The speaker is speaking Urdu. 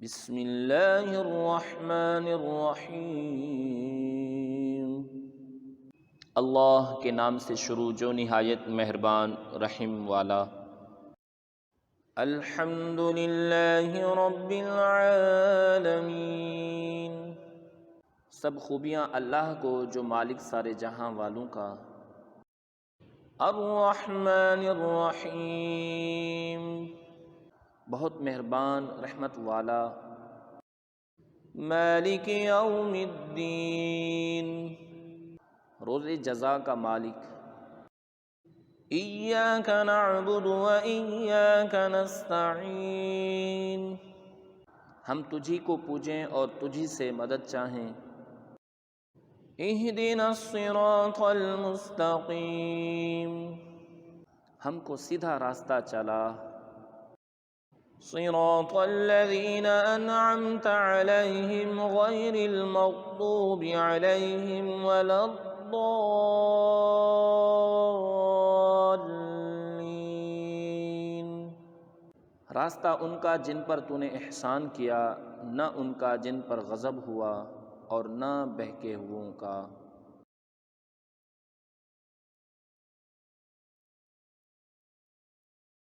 بسم اللہ الرحمن الرحیم۔ اللہ کے نام سے شروع جو نہایت مہربان رحم والا۔ الحمد للہ رب العالمین، سب خوبیاں اللہ کو جو مالک سارے جہاں والوں کا۔ الرحمن الرحیم، بہت مہربان رحمت والا۔ مالک یوم الدین، روز جزا کا مالک۔ ایاک نعبد و ایاک نستعین، ہم تجھی کو پوجیں اور تجھی سے مدد چاہیں۔ اہدنا الصراط المستقیم، ہم کو سیدھا راستہ چلا۔ صراط الذین انعمت علیہم غیر المغضوب علیہم ولا الضالین، راستہ ان کا جن پر تو نے احسان کیا، نہ ان کا جن پر غضب ہوا اور نہ بہکے ہوئوں کا۔